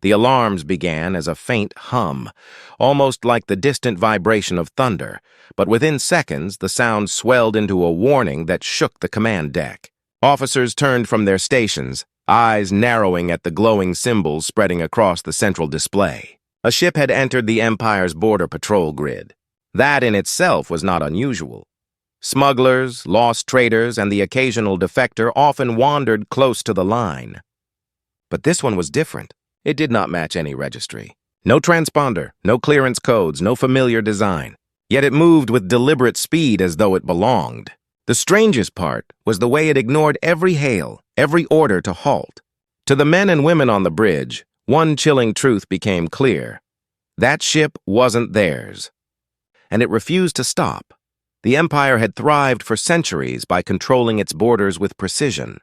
The alarms began as a faint hum, almost like the distant vibration of thunder, but within seconds the sound swelled into a warning that shook the command deck. Officers turned from their stations, eyes narrowing at the glowing symbols spreading across the central display. A ship had entered the Empire's border patrol grid. That in itself was not unusual. Smugglers, lost traders, and the occasional defector often wandered close to the line. But this one was different. It did not match any registry. No transponder, no clearance codes, no familiar design. Yet it moved with deliberate speed as though it belonged. The strangest part was the way it ignored every hail, every order to halt. To the men and women on the bridge, one chilling truth became clear. That ship wasn't theirs. And it refused to stop. The Empire had thrived for centuries by controlling its borders with precision.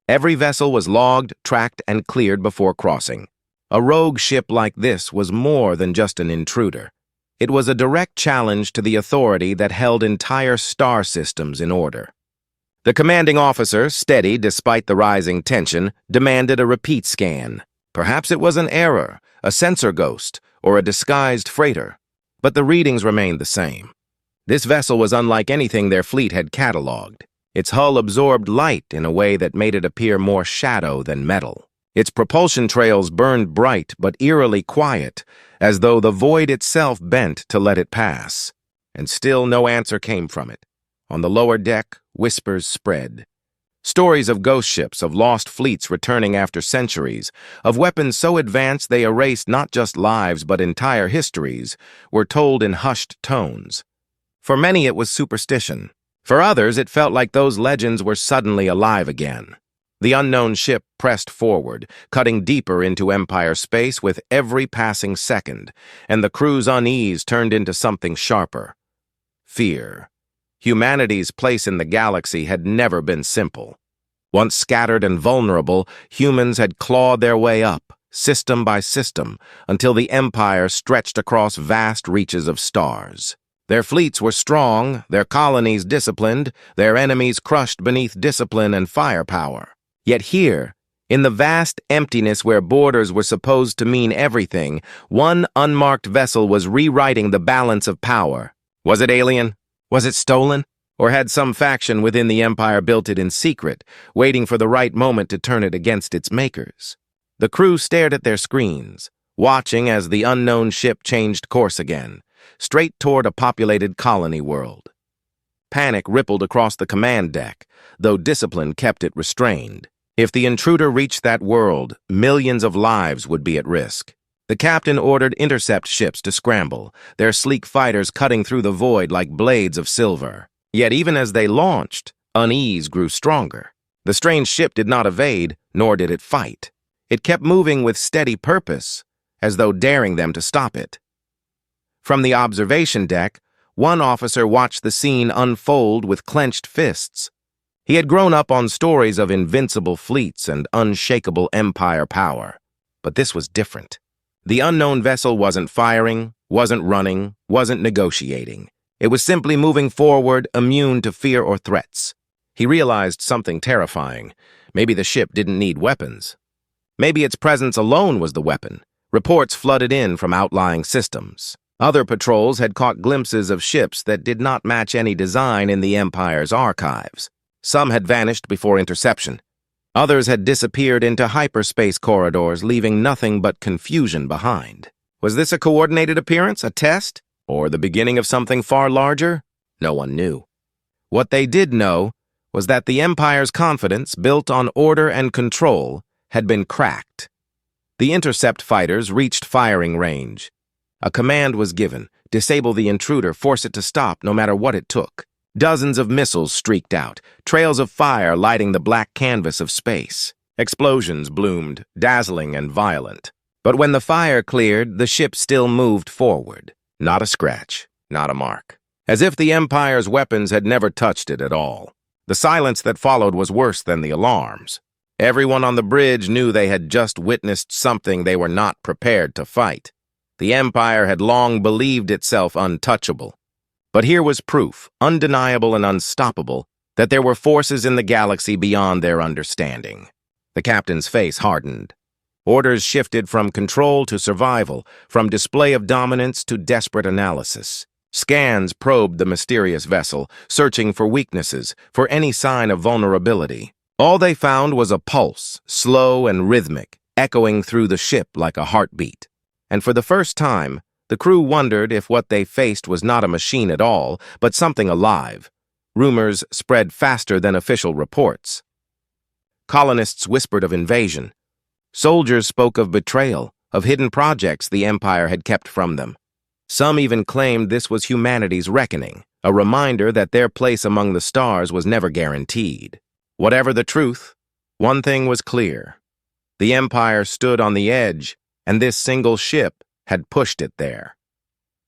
Every vessel was logged, tracked, and cleared before crossing. A rogue ship like this was more than just an intruder. It was a direct challenge to the authority that held entire star systems in order. The commanding officer, steady despite the rising tension, demanded a repeat scan. Perhaps it was an error, a sensor ghost, or a disguised freighter. But the readings remained the same. This vessel was unlike anything their fleet had catalogued. Its hull absorbed light in a way that made it appear more shadow than metal. Its propulsion trails burned bright but eerily quiet, as though the void itself bent to let it pass. And still no answer came from it. On the lower deck, whispers spread. Stories of ghost ships, of lost fleets returning after centuries, of weapons so advanced they erased not just lives but entire histories, were told in hushed tones. For many it was superstition. For others it felt like those legends were suddenly alive again. The unknown ship pressed forward, cutting deeper into Empire space with every passing second, and the crew's unease turned into something sharper. Fear. Humanity's place in the galaxy had never been simple. Once scattered and vulnerable, humans had clawed their way up, system by system, until the Empire stretched across vast reaches of stars. Their fleets were strong, their colonies disciplined, their enemies crushed beneath discipline and firepower. Yet here, in the vast emptiness where borders were supposed to mean everything, one unmarked vessel was rewriting the balance of power. Was it alien? Was it stolen? Or had some faction within the Empire built it in secret, waiting for the right moment to turn it against its makers? The crew stared at their screens, watching as the unknown ship changed course again, straight toward a populated colony world. Panic rippled across the command deck, though discipline kept it restrained. If the intruder reached that world, millions of lives would be at risk. The captain ordered intercept ships to scramble, their sleek fighters cutting through the void like blades of silver. Yet even as they launched, unease grew stronger. The strange ship did not evade, nor did it fight. It kept moving with steady purpose, as though daring them to stop it. From the observation deck, one officer watched the scene unfold with clenched fists. He had grown up on stories of invincible fleets and unshakable Empire power. But this was different. The unknown vessel wasn't firing, wasn't running, wasn't negotiating. It was simply moving forward, immune to fear or threats. He realized something terrifying. Maybe the ship didn't need weapons. Maybe its presence alone was the weapon. Reports flooded in from outlying systems. Other patrols had caught glimpses of ships that did not match any design in the Empire's archives. Some had vanished before interception. Others had disappeared into hyperspace corridors, leaving nothing but confusion behind. Was this a coordinated appearance, a test, or the beginning of something far larger? No one knew. What they did know was that the Empire's confidence, built on order and control, had been cracked. The intercept fighters reached firing range. A command was given: disable the intruder, force it to stop no matter what it took. Dozens of missiles streaked out, trails of fire lighting the black canvas of space. Explosions bloomed, dazzling and violent. But when the fire cleared, the ship still moved forward. Not a scratch, not a mark. As if the Empire's weapons had never touched it at all. The silence that followed was worse than the alarms. Everyone on the bridge knew they had just witnessed something they were not prepared to fight. The Empire had long believed itself untouchable. But here was proof, undeniable and unstoppable, that there were forces in the galaxy beyond their understanding. The captain's face hardened. Orders shifted from control to survival, from display of dominance to desperate analysis. Scans probed the mysterious vessel, searching for weaknesses, for any sign of vulnerability. All they found was a pulse, slow and rhythmic, echoing through the ship like a heartbeat. And for the first time, the crew wondered if what they faced was not a machine at all, but something alive. Rumors spread faster than official reports. Colonists whispered of invasion. Soldiers spoke of betrayal, of hidden projects the Empire had kept from them. Some even claimed this was humanity's reckoning, a reminder that their place among the stars was never guaranteed. Whatever the truth, one thing was clear. The Empire stood on the edge, and this single ship had pushed it there.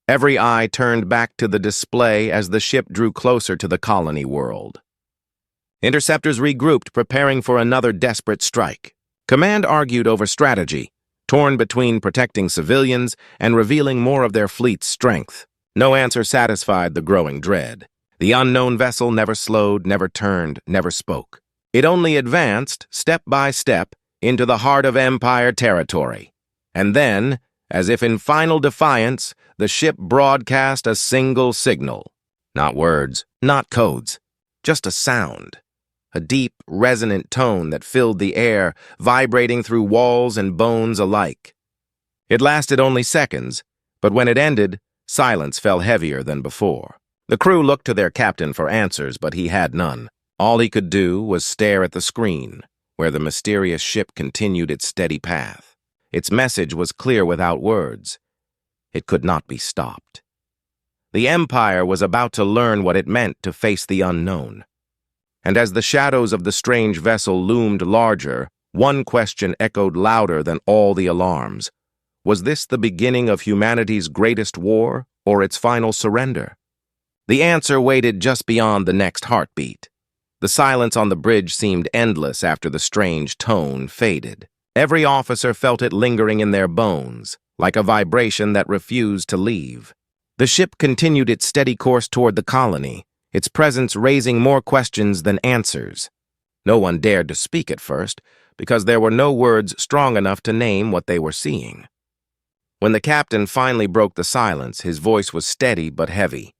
Every eye turned back to the display as the ship drew closer to the colony world. Interceptors regrouped, preparing for another desperate strike. Command argued over strategy, torn between protecting civilians and revealing more of their fleet's strength. No answer satisfied the growing dread. The unknown vessel never slowed, never turned, never spoke. It only advanced, step by step, into the heart of Empire territory. And then, as if in final defiance, the ship broadcast a single signal. Not words, not codes, just a sound. A deep, resonant tone that filled the air, vibrating through walls and bones alike. It lasted only seconds, but when it ended, silence fell heavier than before. The crew looked to their captain for answers, but he had none. All he could do was stare at the screen, where the mysterious ship continued its steady path. Its message was clear without words. It could not be stopped. The Empire was about to learn what it meant to face the unknown. And as the shadows of the strange vessel loomed larger, one question echoed louder than all the alarms. Was this the beginning of humanity's greatest war, or its final surrender? The answer waited just beyond the next heartbeat. The silence on the bridge seemed endless after the strange tone faded. Every officer felt it lingering in their bones, like a vibration that refused to leave. The ship continued its steady course toward the colony, its presence raising more questions than answers. No one dared to speak at first, because there were no words strong enough to name what they were seeing. When the captain finally broke the silence, his voice was steady but heavy.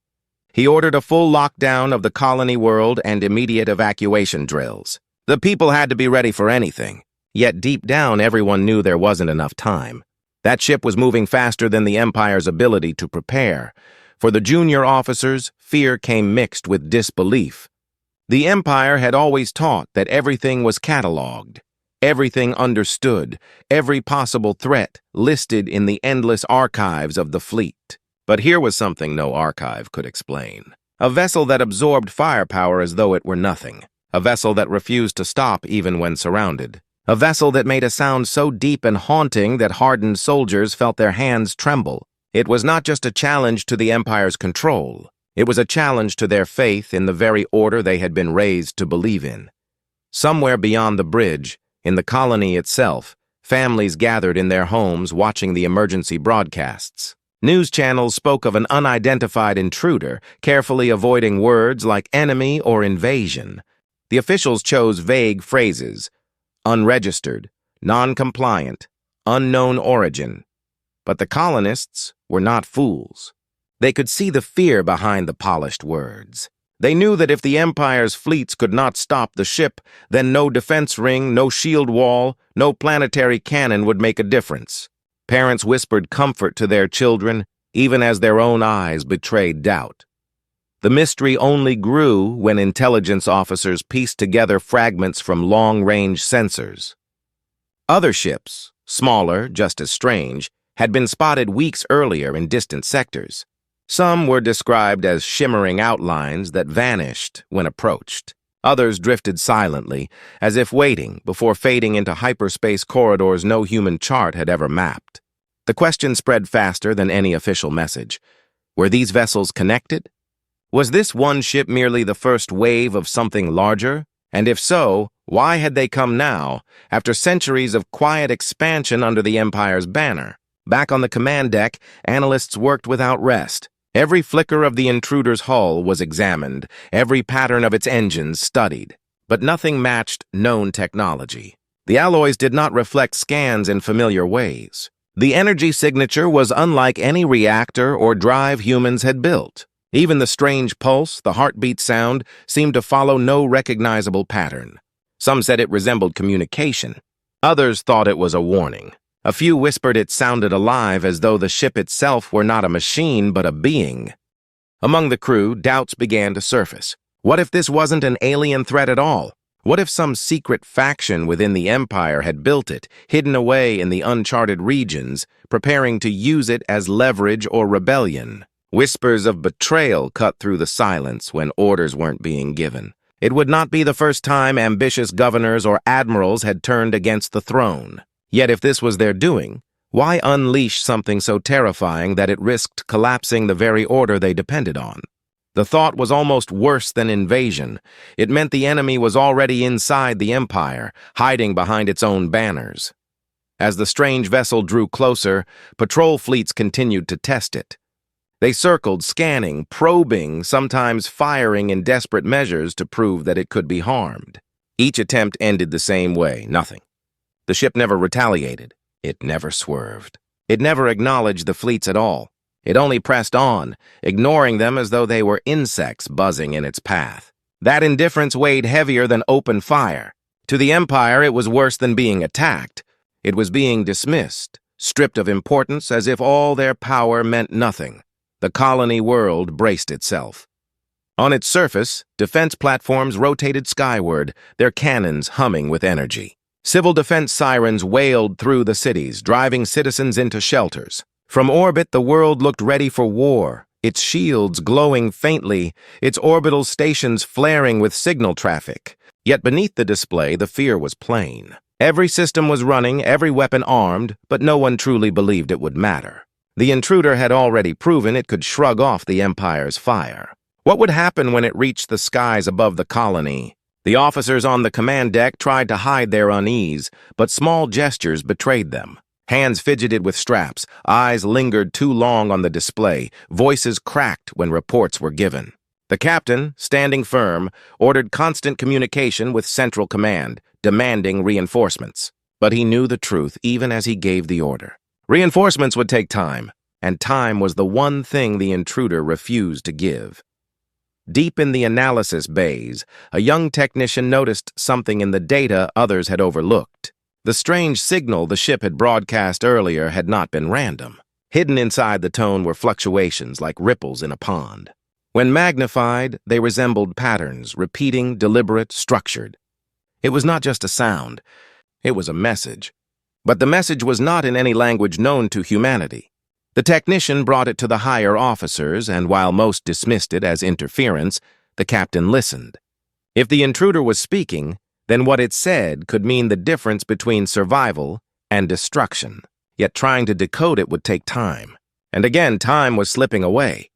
He ordered a full lockdown of the colony world and immediate evacuation drills. The people had to be ready for anything, yet deep down everyone knew there wasn't enough time. That ship was moving faster than the Empire's ability to prepare. For the junior officers, fear came mixed with disbelief. The Empire had always taught that everything was catalogued, everything understood, every possible threat listed in the endless archives of the fleet. But here was something no archive could explain. A vessel that absorbed firepower as though it were nothing. A vessel that refused to stop even when surrounded. A vessel that made a sound so deep and haunting that hardened soldiers felt their hands tremble. It was not just a challenge to the Empire's control. It was a challenge to their faith in the very order they had been raised to believe in. Somewhere beyond the bridge, in the colony itself, families gathered in their homes watching the emergency broadcasts. News channels spoke of an unidentified intruder, carefully avoiding words like enemy or invasion. The officials chose vague phrases: unregistered, non-compliant, unknown origin. But the colonists were not fools. They could see the fear behind the polished words. They knew that if the Empire's fleets could not stop the ship, then no defense ring, no shield wall, no planetary cannon would make a difference. Parents whispered comfort to their children, even as their own eyes betrayed doubt. The mystery only grew when intelligence officers pieced together fragments from long-range sensors. Other ships, smaller, just as strange, had been spotted weeks earlier in distant sectors. Some were described as shimmering outlines that vanished when approached. Others drifted silently, as if waiting before fading into hyperspace corridors no human chart had ever mapped. The question spread faster than any official message. Were these vessels connected? Was this one ship merely the first wave of something larger? And if so, why had they come now, after centuries of quiet expansion under the Empire's banner? Back on the command deck, analysts worked without rest. Every flicker of the intruder's hull was examined, every pattern of its engines studied. But nothing matched known technology. The alloys did not reflect scans in familiar ways. The energy signature was unlike any reactor or drive humans had built. Even the strange pulse, the heartbeat sound, seemed to follow no recognizable pattern. Some said it resembled communication. Others thought it was a warning. A few whispered it sounded alive, as though the ship itself were not a machine but a being. Among the crew, doubts began to surface. What if this wasn't an alien threat at all? What if some secret faction within the Empire had built it, hidden away in the uncharted regions, preparing to use it as leverage or rebellion? Whispers of betrayal cut through the silence when orders weren't being given. It would not be the first time ambitious governors or admirals had turned against the throne. Yet if this was their doing, why unleash something so terrifying that it risked collapsing the very order they depended on? The thought was almost worse than invasion. It meant the enemy was already inside the Empire, hiding behind its own banners. As the strange vessel drew closer, patrol fleets continued to test it. They circled, scanning, probing, sometimes firing in desperate measures to prove that it could be harmed. Each attempt ended the same way, nothing. The ship never retaliated. It never swerved. It never acknowledged the fleets at all. It only pressed on, ignoring them as though they were insects buzzing in its path. That indifference weighed heavier than open fire. To the Empire, it was worse than being attacked. It was being dismissed, stripped of importance as if all their power meant nothing. The colony world braced itself. On its surface, defense platforms rotated skyward, their cannons humming with energy. Civil defense sirens wailed through the cities, driving citizens into shelters. From orbit, the world looked ready for war, its shields glowing faintly, its orbital stations flaring with signal traffic. Yet beneath the display, the fear was plain. Every system was running, every weapon armed, but no one truly believed it would matter. The intruder had already proven it could shrug off the Empire's fire. What would happen when it reached the skies above the colony? The officers on the command deck tried to hide their unease, but small gestures betrayed them. Hands fidgeted with straps, eyes lingered too long on the display, voices cracked when reports were given. The captain, standing firm, ordered constant communication with Central Command, demanding reinforcements. But he knew the truth even as he gave the order. Reinforcements would take time, and time was the one thing the intruder refused to give. Deep in the analysis bays, a young technician noticed something in the data others had overlooked. The strange signal the ship had broadcast earlier had not been random. Hidden inside the tone were fluctuations like ripples in a pond. When magnified, they resembled patterns, repeating, deliberate, structured. It was not just a sound, it was a message. But the message was not in any language known to humanity. The technician brought it to the higher officers, and while most dismissed it as interference, the captain listened. If the intruder was speaking, then what it said could mean the difference between survival and destruction. Yet trying to decode it would take time. And again, time was slipping away.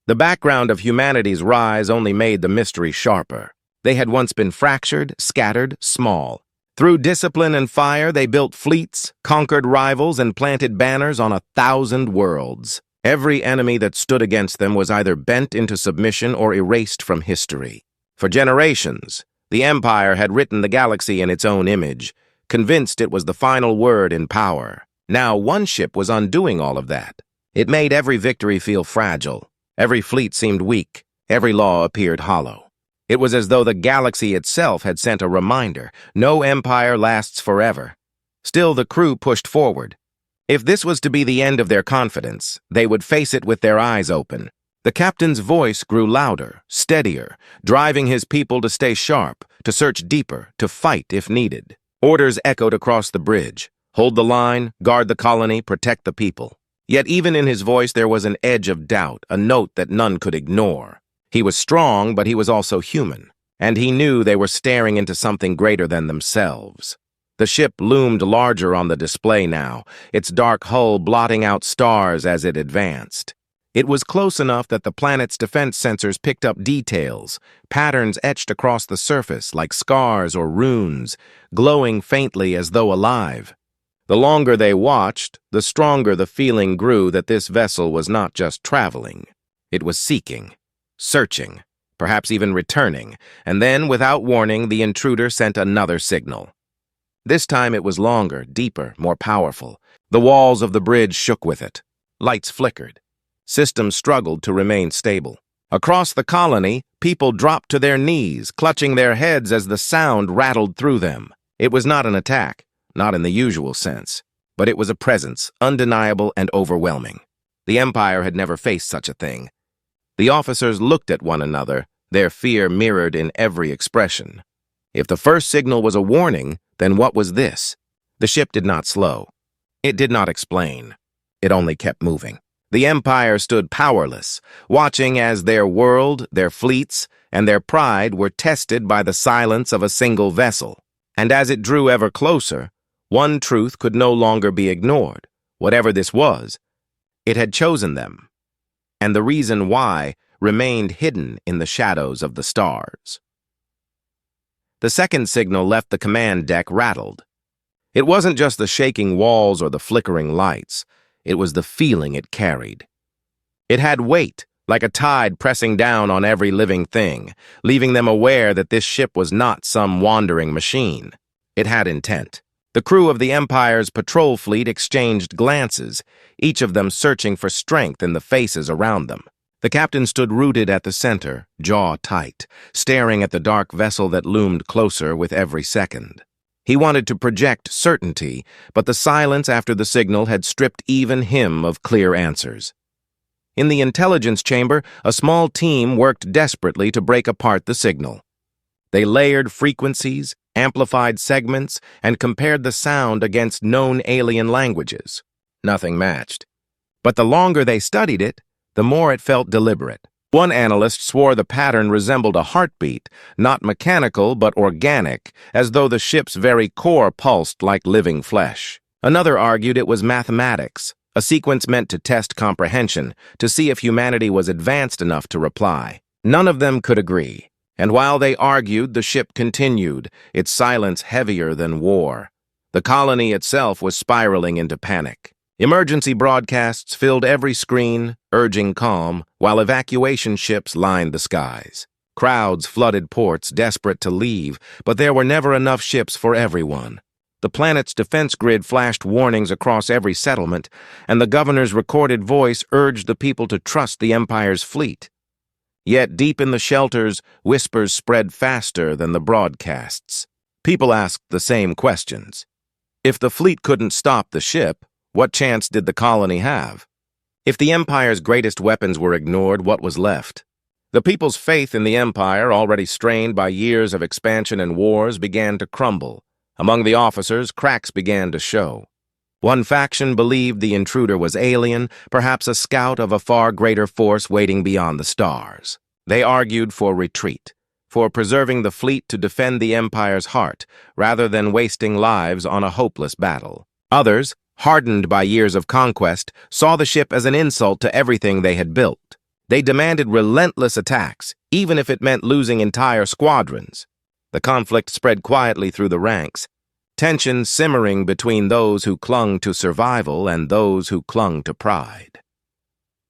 The background of humanity's rise only made the mystery sharper. They had once been fractured, scattered, small. Through discipline and fire, they built fleets, conquered rivals, and planted banners on 1,000 worlds. Every enemy that stood against them was either bent into submission or erased from history. For generations, the Empire had written the galaxy in its own image, convinced it was the final word in power. Now one ship was undoing all of that. It made every victory feel fragile. Every fleet seemed weak. Every law appeared hollow. It was as though the galaxy itself had sent a reminder. No empire lasts forever. Still, the crew pushed forward. If this was to be the end of their confidence, they would face it with their eyes open. The captain's voice grew louder, steadier, driving his people to stay sharp, to search deeper, to fight if needed. Orders echoed across the bridge. Hold the line, guard the colony, protect the people. Yet even in his voice there was an edge of doubt, a note that none could ignore. He was strong, but he was also human, and he knew they were staring into something greater than themselves. The ship loomed larger on the display now, its dark hull blotting out stars as it advanced. It was close enough that the planet's defense sensors picked up details, patterns etched across the surface like scars or runes, glowing faintly as though alive. The longer they watched, the stronger the feeling grew that this vessel was not just traveling. It was seeking, searching, perhaps even returning, and then, without warning, the intruder sent another signal. This time it was longer, deeper, more powerful. The walls of the bridge shook with it. Lights flickered. Systems struggled to remain stable. Across the colony, people dropped to their knees, clutching their heads as the sound rattled through them. It was not an attack, not in the usual sense, but it was a presence, undeniable and overwhelming. The Empire had never faced such a thing. The officers looked at one another, their fear mirrored in every expression. If the first signal was a warning, then what was this? The ship did not slow. It did not explain. It only kept moving. The Empire stood powerless, watching as their world, their fleets, and their pride were tested by the silence of a single vessel. And as it drew ever closer, one truth could no longer be ignored. Whatever this was, it had chosen them. And the reason why remained hidden in the shadows of the stars. The second signal left the command deck rattled. It wasn't just the shaking walls or the flickering lights. It was the feeling it carried. It had weight, like a tide pressing down on every living thing, leaving them aware that this ship was not some wandering machine. It had intent. The crew of the Empire's patrol fleet exchanged glances, each of them searching for strength in the faces around them. The captain stood rooted at the center, jaw tight, staring at the dark vessel that loomed closer with every second. He wanted to project certainty, but the silence after the signal had stripped even him of clear answers. In the intelligence chamber, a small team worked desperately to break apart the signal. They layered frequencies, amplified segments, and compared the sound against known alien languages. Nothing matched. But the longer they studied it, the more it felt deliberate. One analyst swore the pattern resembled a heartbeat, not mechanical but organic, as though the ship's very core pulsed like living flesh. Another argued it was mathematics, a sequence meant to test comprehension, to see if humanity was advanced enough to reply. None of them could agree, and while they argued, the ship continued, its silence heavier than war. The colony itself was spiraling into panic. Emergency broadcasts filled every screen, urging calm, while evacuation ships lined the skies. Crowds flooded ports, desperate to leave, but there were never enough ships for everyone. The planet's defense grid flashed warnings across every settlement, and the governor's recorded voice urged the people to trust the Empire's fleet. Yet deep in the shelters, whispers spread faster than the broadcasts. People asked the same questions. If the fleet couldn't stop the ship, what chance did the colony have? If the Empire's greatest weapons were ignored, what was left? The people's faith in the Empire, already strained by years of expansion and wars, began to crumble. Among the officers, cracks began to show. One faction believed the intruder was alien, perhaps a scout of a far greater force waiting beyond the stars. They argued for retreat, for preserving the fleet to defend the Empire's heart, rather than wasting lives on a hopeless battle. Others, hardened by years of conquest, saw the ship as an insult to everything they had built. They demanded relentless attacks, even if it meant losing entire squadrons. The conflict spread quietly through the ranks, tension simmering between those who clung to survival and those who clung to pride.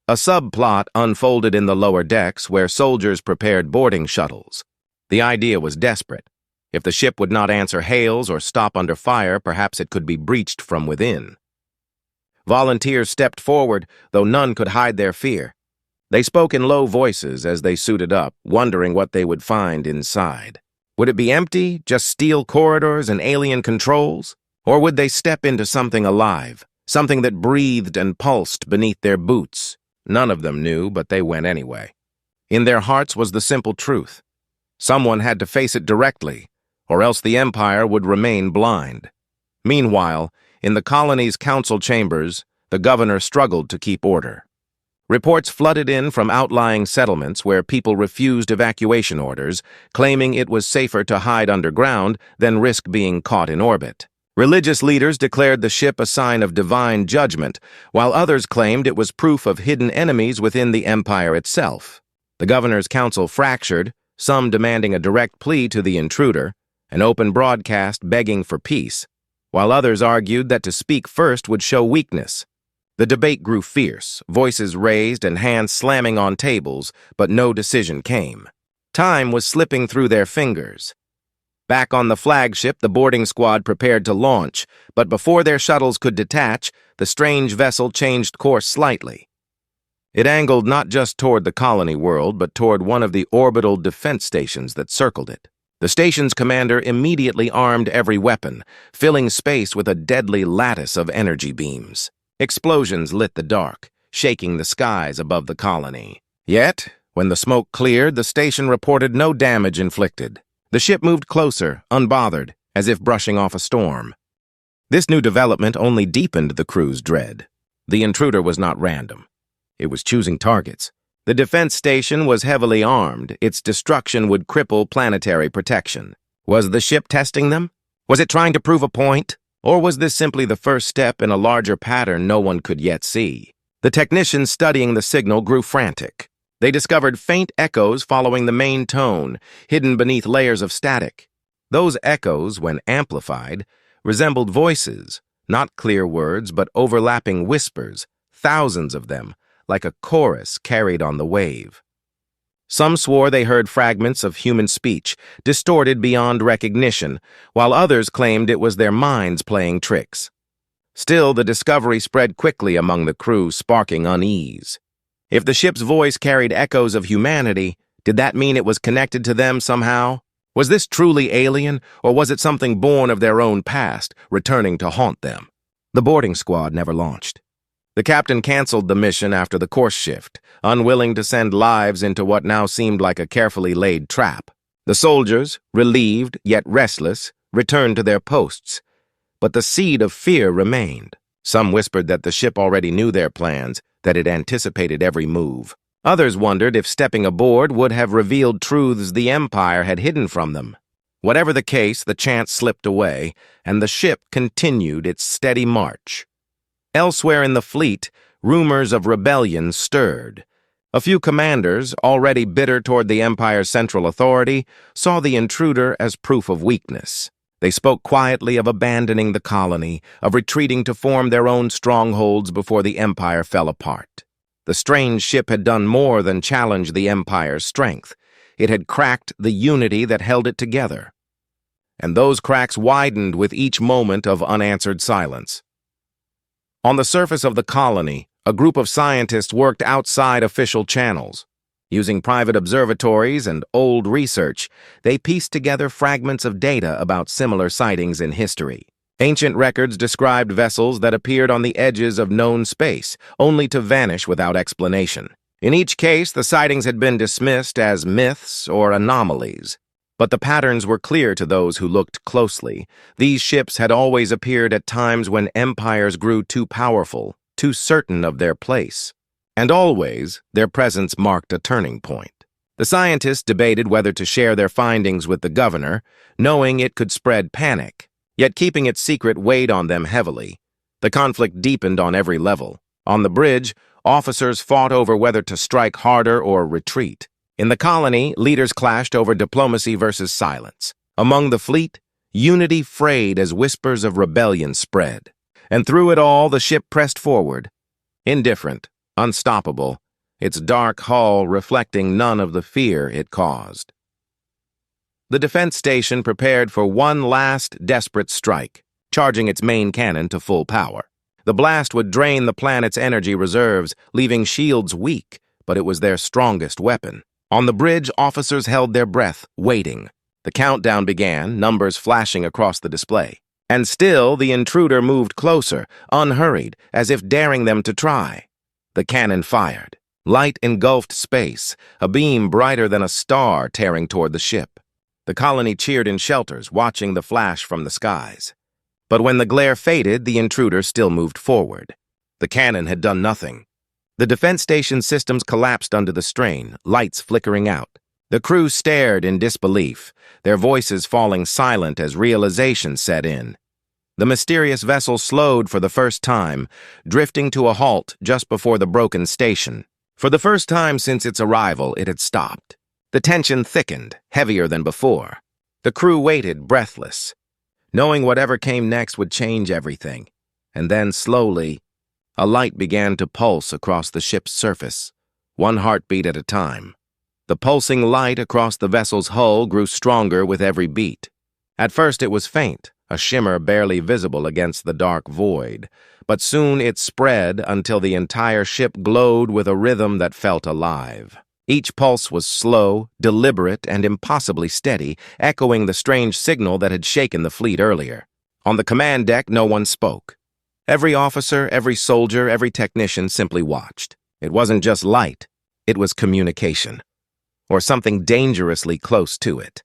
A subplot unfolded in the lower decks where soldiers prepared boarding shuttles. The idea was desperate. If the ship would not answer hails or stop under fire, perhaps it could be breached from within. Volunteers stepped forward, though none could hide their fear. They spoke in low voices as they suited up, wondering what they would find inside. Would it be empty, just steel corridors and alien controls? Or would they step into something alive, something that breathed and pulsed beneath their boots? None of them knew, but they went anyway. In their hearts was the simple truth. Someone had to face it directly, or else the Empire would remain blind. Meanwhile, in the colony's council chambers, the governor struggled to keep order. Reports flooded in from outlying settlements where people refused evacuation orders, claiming it was safer to hide underground than risk being caught in orbit. Religious leaders declared the ship a sign of divine judgment, while others claimed it was proof of hidden enemies within the Empire itself. The governor's council fractured, some demanding a direct plea to the intruder, an open broadcast begging for peace, while others argued that to speak first would show weakness. The debate grew fierce, voices raised and hands slamming on tables, but no decision came. Time was slipping through their fingers. Back on the flagship, the boarding squad prepared to launch, but before their shuttles could detach, the strange vessel changed course slightly. It angled not just toward the colony world, but toward one of the orbital defense stations that circled it. The station's commander immediately armed every weapon, filling space with a deadly lattice of energy beams. Explosions lit the dark, shaking the skies above the colony. Yet, when the smoke cleared, the station reported no damage inflicted. The ship moved closer, unbothered, as if brushing off a storm. This new development only deepened the crew's dread. The intruder was not random. It was choosing targets. The defense station was heavily armed. Its destruction would cripple planetary protection. Was the ship testing them? Was it trying to prove a point? Or was this simply the first step in a larger pattern no one could yet see? The technicians studying the signal grew frantic. They discovered faint echoes following the main tone, hidden beneath layers of static. Those echoes, when amplified, resembled voices, not clear words, but overlapping whispers, thousands of them, like a chorus carried on the wave. Some swore they heard fragments of human speech, distorted beyond recognition, while others claimed it was their minds playing tricks. Still, the discovery spread quickly among the crew, sparking unease. If the ship's voice carried echoes of humanity, did that mean it was connected to them somehow? Was this truly alien, or was it something born of their own past, returning to haunt them? The boarding squad never launched. The captain canceled the mission after the course shift, unwilling to send lives into what now seemed like a carefully laid trap. The soldiers, relieved yet restless, returned to their posts. But the seed of fear remained. Some whispered that the ship already knew their plans, that it anticipated every move. Others wondered if stepping aboard would have revealed truths the Empire had hidden from them. Whatever the case, the chance slipped away, and the ship continued its steady march. Elsewhere in the fleet, rumors of rebellion stirred. A few commanders, already bitter toward the Empire's central authority, saw the intruder as proof of weakness. They spoke quietly of abandoning the colony, of retreating to form their own strongholds before the Empire fell apart. The strange ship had done more than challenge the Empire's strength. It had cracked the unity that held it together. And those cracks widened with each moment of unanswered silence. On the surface of the colony, a group of scientists worked outside official channels. Using private observatories and old research, they pieced together fragments of data about similar sightings in history. Ancient records described vessels that appeared on the edges of known space, only to vanish without explanation. In each case, the sightings had been dismissed as myths or anomalies. But the patterns were clear to those who looked closely. These ships had always appeared at times when empires grew too powerful, too certain of their place. And always, their presence marked a turning point. The scientists debated whether to share their findings with the governor, knowing it could spread panic. Yet keeping it secret weighed on them heavily. The conflict deepened on every level. On the bridge, officers fought over whether to strike harder or retreat. In the colony, leaders clashed over diplomacy versus silence. Among the fleet, unity frayed as whispers of rebellion spread. And through it all, the ship pressed forward, indifferent, unstoppable, its dark hull reflecting none of the fear it caused. The defense station prepared for one last desperate strike, charging its main cannon to full power. The blast would drain the planet's energy reserves, leaving shields weak, but it was their strongest weapon. On the bridge, officers held their breath, waiting. The countdown began, numbers flashing across the display. And still, the intruder moved closer, unhurried, as if daring them to try. The cannon fired. Light engulfed space, a beam brighter than a star tearing toward the ship. The colony cheered in shelters, watching the flash from the skies. But when the glare faded, the intruder still moved forward. The cannon had done nothing. The defense station systems collapsed under the strain, lights flickering out. The crew stared in disbelief, their voices falling silent as realization set in. The mysterious vessel slowed for the first time, drifting to a halt just before the broken station. For the first time since its arrival, it had stopped. The tension thickened, heavier than before. The crew waited, breathless, knowing whatever came next would change everything. And then, slowly, a light began to pulse across the ship's surface, one heartbeat at a time. The pulsing light across the vessel's hull grew stronger with every beat. At first it was faint, a shimmer barely visible against the dark void, but soon it spread until the entire ship glowed with a rhythm that felt alive. Each pulse was slow, deliberate, and impossibly steady, echoing the strange signal that had shaken the fleet earlier. On the command deck, no one spoke. Every officer, every soldier, every technician simply watched. It wasn't just light, it was communication, or something dangerously close to it.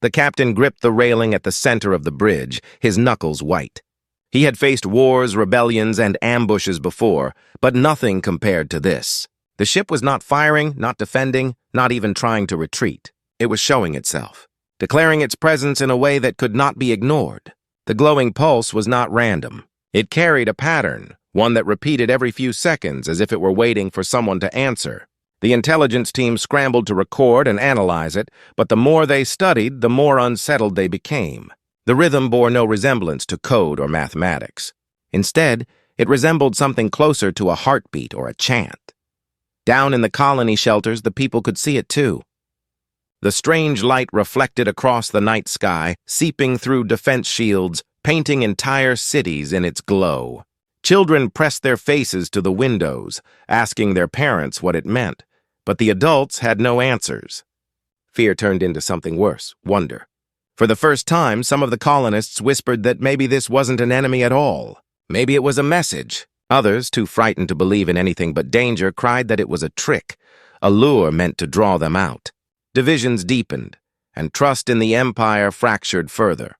The captain gripped the railing at the center of the bridge, his knuckles white. He had faced wars, rebellions, and ambushes before, but nothing compared to this. The ship was not firing, not defending, not even trying to retreat. It was showing itself, declaring its presence in a way that could not be ignored. The glowing pulse was not random. It carried a pattern, one that repeated every few seconds as if it were waiting for someone to answer. The intelligence team scrambled to record and analyze it, but the more they studied, the more unsettled they became. The rhythm bore no resemblance to code or mathematics. Instead, it resembled something closer to a heartbeat or a chant. Down in the colony shelters, the people could see it too. The strange light reflected across the night sky, seeping through defense shields, painting entire cities in its glow. Children pressed their faces to the windows, asking their parents what it meant, but the adults had no answers. Fear turned into something worse, wonder. For the first time, some of the colonists whispered that maybe this wasn't an enemy at all. Maybe it was a message. Others, too frightened to believe in anything but danger, cried that it was a trick, a lure meant to draw them out. Divisions deepened, and trust in the Empire fractured further.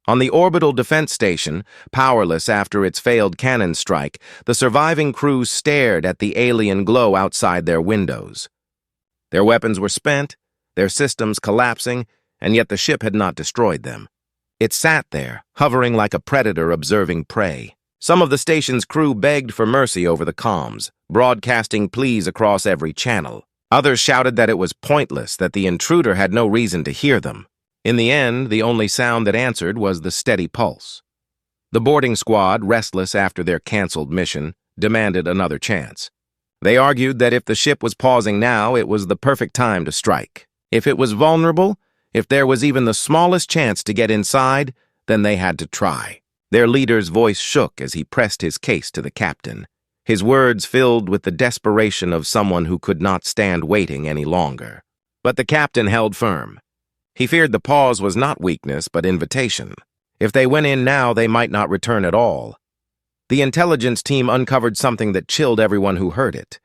On the orbital defense station, powerless after its failed cannon strike, the surviving crew stared at the alien glow outside their windows. Their weapons were spent, their systems collapsing, and yet the ship had not destroyed them. It sat there, hovering like a predator observing prey. Some of the station's crew begged for mercy over the comms, broadcasting pleas across every channel. Others shouted that it was pointless, that the intruder had no reason to hear them. In the end, the only sound that answered was the steady pulse. The boarding squad, restless after their canceled mission, demanded another chance. They argued that if the ship was pausing now, it was the perfect time to strike. If it was vulnerable, if there was even the smallest chance to get inside, then they had to try. Their leader's voice shook as he pressed his case to the captain, his words filled with the desperation of someone who could not stand waiting any longer. But the captain held firm. He feared the pause was not weakness, but invitation. If they went in now, they might not return at all. The intelligence team uncovered something that chilled everyone who heard it.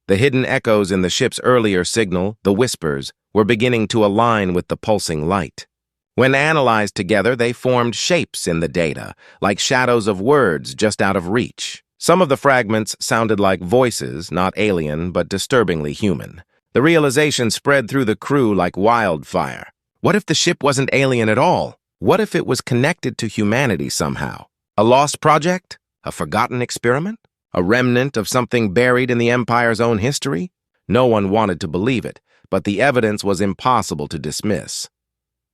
The hidden echoes in the ship's earlier signal, the whispers, were beginning to align with the pulsing light. When analyzed together, they formed shapes in the data, like shadows of words just out of reach. Some of the fragments sounded like voices, not alien, but disturbingly human. The realization spread through the crew like wildfire. What if the ship wasn't alien at all? What if it was connected to humanity somehow? A lost project? A forgotten experiment? A remnant of something buried in the Empire's own history? No one wanted to believe it, but the evidence was impossible to dismiss.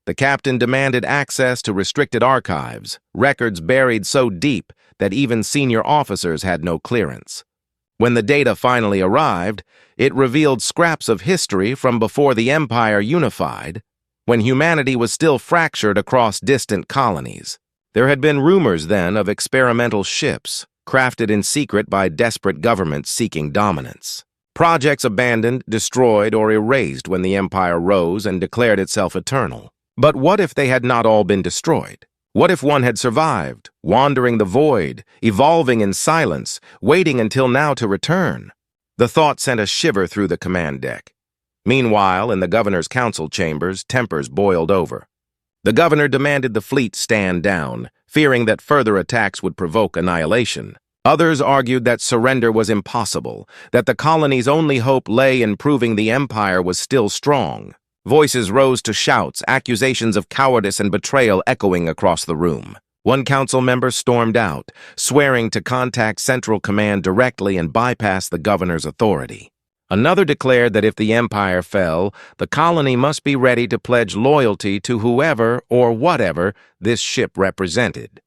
The captain demanded access to restricted archives, records buried so deep that even senior officers had no clearance. When the data finally arrived, it revealed scraps of history from before the Empire unified, when humanity was still fractured across distant colonies. There had been rumors then of experimental ships, crafted in secret by desperate governments seeking dominance. Projects abandoned, destroyed, or erased when the Empire rose and declared itself eternal. But what if they had not all been destroyed? What if one had survived, wandering the void, evolving in silence, waiting until now to return? The thought sent a shiver through the command deck. Meanwhile, in the governor's council chambers, tempers boiled over. The governor demanded the fleet stand down, fearing that further attacks would provoke annihilation. Others argued that surrender was impossible, that the colony's only hope lay in proving the Empire was still strong. Voices rose to shouts, accusations of cowardice and betrayal echoing across the room. One council member stormed out, swearing to contact Central Command directly and bypass the governor's authority. Another declared that if the Empire fell, the colony must be ready to pledge loyalty to whoever or whatever this ship represented.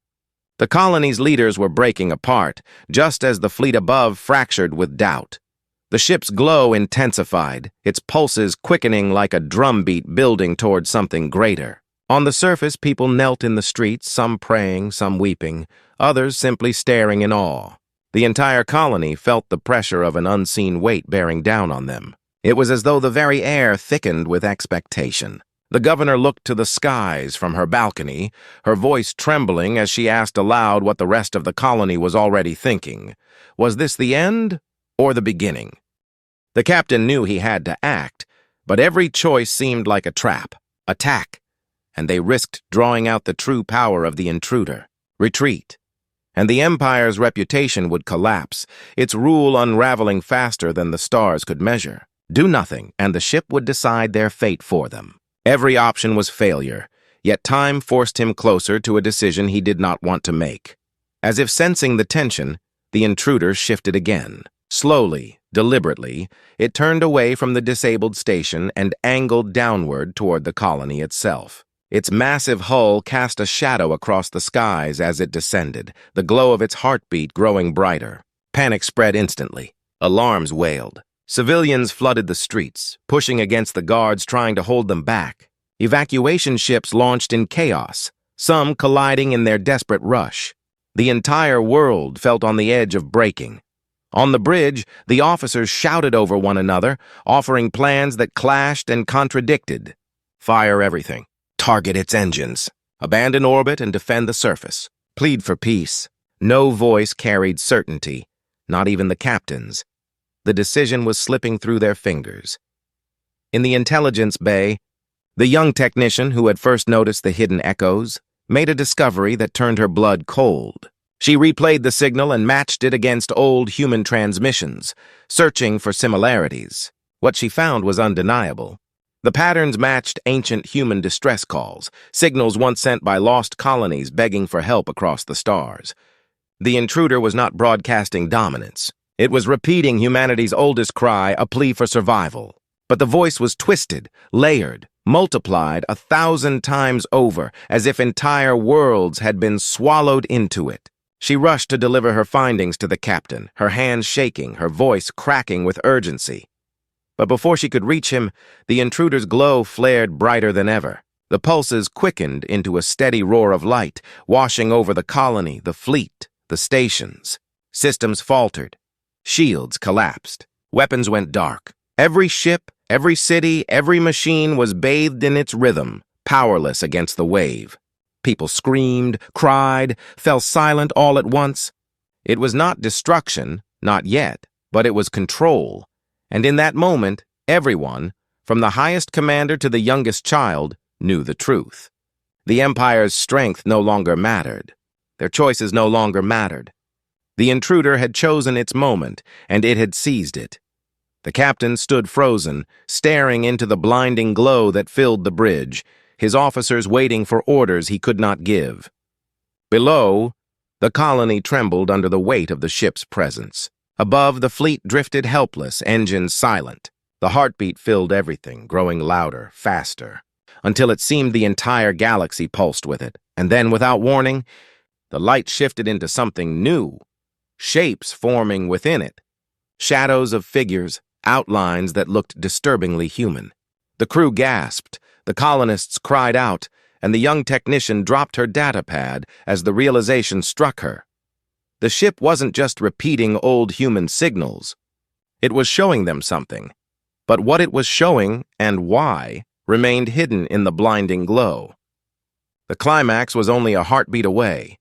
The colony's leaders were breaking apart, just as the fleet above fractured with doubt. The ship's glow intensified, its pulses quickening like a drumbeat building toward something greater. On the surface, people knelt in the streets, some praying, some weeping, others simply staring in awe. The entire colony felt the pressure of an unseen weight bearing down on them. It was as though the very air thickened with expectation. The governor looked to the skies from her balcony, her voice trembling as she asked aloud what the rest of the colony was already thinking. Was this the end or the beginning? The captain knew he had to act, but every choice seemed like a trap, attack, and they risked drawing out the true power of the intruder. Retreat. And the Empire's reputation would collapse, its rule unraveling faster than the stars could measure. Do nothing, and the ship would decide their fate for them. Every option was failure, yet time forced him closer to a decision he did not want to make. As if sensing the tension, the intruder shifted again. Slowly, deliberately, it turned away from the disabled station and angled downward toward the colony itself. Its massive hull cast a shadow across the skies as it descended, the glow of its heartbeat growing brighter. Panic spread instantly. Alarms wailed. Civilians flooded the streets, pushing against the guards trying to hold them back. Evacuation ships launched in chaos, some colliding in their desperate rush. The entire world felt on the edge of breaking. On the bridge, the officers shouted over one another, offering plans that clashed and contradicted. Fire everything. Target its engines. Abandon orbit and defend the surface. Plead for peace. No voice carried certainty, not even the captain's. The decision was slipping through their fingers. In the intelligence bay, the young technician who had first noticed the hidden echoes made a discovery that turned her blood cold. She replayed the signal and matched it against old human transmissions, searching for similarities. What she found was undeniable. The patterns matched ancient human distress calls, signals once sent by lost colonies begging for help across the stars. The intruder was not broadcasting dominance. It was repeating humanity's oldest cry, a plea for survival. But the voice was twisted, layered, multiplied 1,000 times over, as if entire worlds had been swallowed into it. She rushed to deliver her findings to the captain, her hands shaking, her voice cracking with urgency. But before she could reach him, the intruder's glow flared brighter than ever. The pulses quickened into a steady roar of light, washing over the colony, the fleet, the stations. Systems faltered. Shields collapsed. Weapons went dark. Every ship, every city, every machine was bathed in its rhythm, powerless against the wave. People screamed, cried, fell silent all at once. It was not destruction, not yet, but it was control. And in that moment, everyone, from the highest commander to the youngest child, knew the truth. The Empire's strength no longer mattered. Their choices no longer mattered. The intruder had chosen its moment, and it had seized it. The captain stood frozen, staring into the blinding glow that filled the bridge, his officers waiting for orders he could not give. Below, the colony trembled under the weight of the ship's presence. Above, the fleet drifted helpless, engines silent. The heartbeat filled everything, growing louder, faster, until it seemed the entire galaxy pulsed with it. And then, without warning, the light shifted into something new. Shapes forming within it. Shadows of figures, outlines that looked disturbingly human. The crew gasped, the colonists cried out, and the young technician dropped her data pad as the realization struck her. The ship wasn't just repeating old human signals. It was showing them something. But what it was showing, and why, remained hidden in the blinding glow. The climax was only a heartbeat away.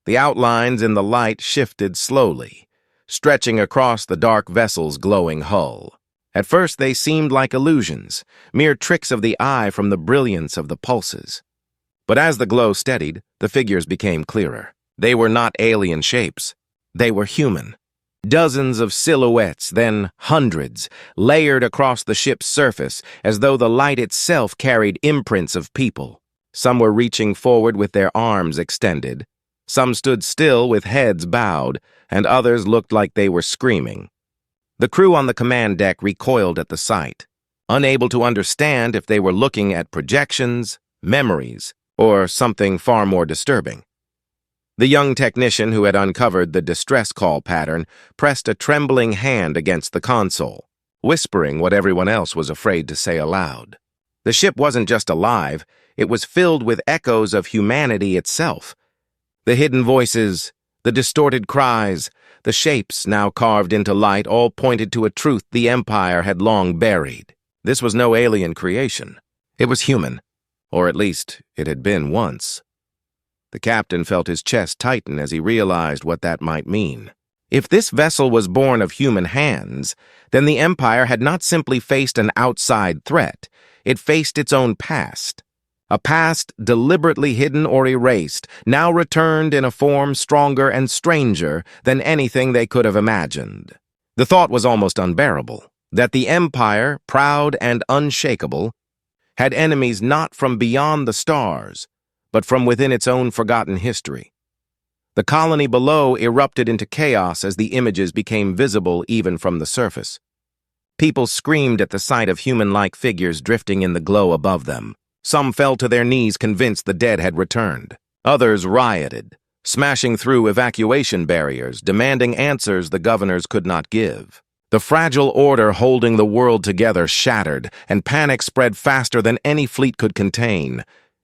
The outlines in the light shifted slowly, stretching across the dark vessel's glowing hull. At first they seemed like illusions, mere tricks of the eye from the brilliance of the pulses. But as the glow steadied, the figures became clearer. They were not alien shapes. They were human. Dozens of silhouettes, then hundreds, layered across the ship's surface as though the light itself carried imprints of people. Some were reaching forward with their arms extended. Some stood still with heads bowed, and others looked like they were screaming. The crew on the command deck recoiled at the sight, unable to understand if they were looking at projections, memories, or something far more disturbing. The young technician who had uncovered the distress call pattern pressed a trembling hand against the console, whispering what everyone else was afraid to say aloud. The ship wasn't just alive, it was filled with echoes of humanity itself. The hidden voices, the distorted cries, the shapes now carved into light all pointed to a truth the Empire had long buried. This was no alien creation. It was human, or at least it had been once. The captain felt his chest tighten as he realized what that might mean. If this vessel was born of human hands, then the Empire had not simply faced an outside threat, it faced its own past. A past deliberately hidden or erased, now returned in a form stronger and stranger than anything they could have imagined. The thought was almost unbearable, that the Empire, proud and unshakable, had enemies not from beyond the stars, but from within its own forgotten history. The colony below erupted into chaos as the images became visible even from the surface. People screamed at the sight of human-like figures drifting in the glow above them. Some fell to their knees convinced the dead had returned. Others rioted, smashing through evacuation barriers, demanding answers the governors could not give. The fragile order holding the world together shattered, and panic spread faster than any fleet could contain.